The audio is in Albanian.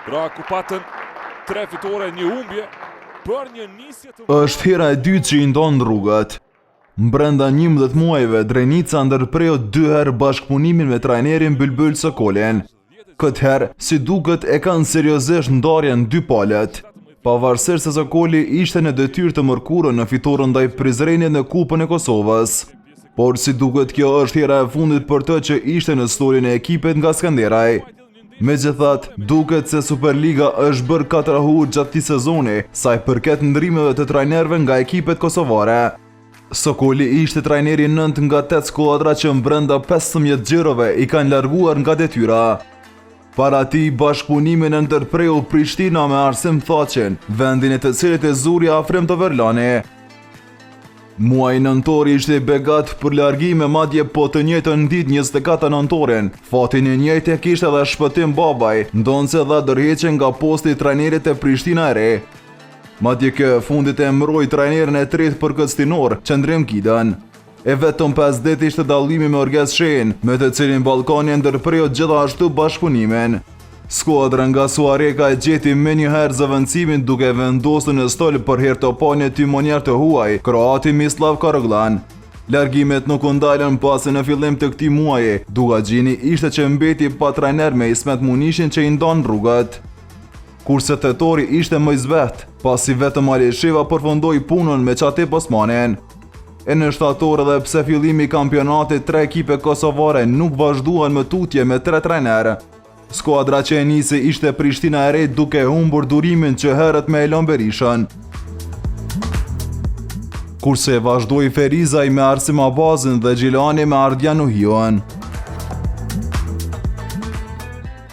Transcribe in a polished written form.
Pra ku patën 3 fitore, një humbje për një nisje të... Është hera e dytë që i ndonë rrugët. Brenda 11 muajve, Drenica ndërpreu 2 herë bashkëpunimin me trajnerin Bylbyl Sokolin. Këtë herë, si duket, e kanë seriozisht ndarjen 2 palët. Pavarësisht se Sokoli ishte në detyrë të mërkurën në fitoren ndaj Prizrenit në Kupën e Kosovës. Por si duket, kjo është hera e fundit për të që ishte në storin e ekipet nga Skanderaj. Megjithatë, duket se Superliga është bërë katrahur gjatë këtij sezoni, sa i përket ndrimeve të trajnerëve nga ekipet kosovare. Sokoli ishte trajneri 9 nga 8 skuadra që brenda 15 xhirove i kanë larguar nga detyra. Para ti, bashkëpunimin e ndërpreu Prishtina me Arsim Thaçin, vendin e të cilit e zuri afrim të Verlani. Muaji nëntor ishte i begat për largime, madje po të njëjtën ditë 24 nëntorin. Fatin e njëjtë e kishte edhe Shpëtim Babaj, ndonse dha ndërheqje nga posti i trajnerit e Prishtina e re. Madje kjo fundit e mbroi trajnerin e tretë për këtë stinor, Qendrim Kidën. E vetëm 5 ditë ishte dallimi me Orges Shehin, me të cilin Ballkani ndërpreu gjithashtu bashkëpunimin. Skuadra nga Suareka e gjeti menjëherë zëvendësimin duke vendosur në stol për Hertopani timonier të huaj, kroati Mislav Karoglan. Largimet nuk u ndalën pasi në fillim të këtij muaji, Dugaxhini ishte që mbeti pa trajner me Ismet Munishin që i ndon rrugët. Kurse tetori ishte më i zbehtë, pasi vetëm Ali Shiva përfundoi punën me Çatip Osmanin. E në shtator edhe pse fillimi i kampionatit 3 ekipe kosovare nuk vazhduan më tutje me 3 trajnerë. Skuadra që e nisi ishte Prishtina e re duke humbur durimin që herët me Elon Berishën. Kurse vazhdoi Ferizaj me Arsim Abazin dhe Gjilani me Ardian Uhion.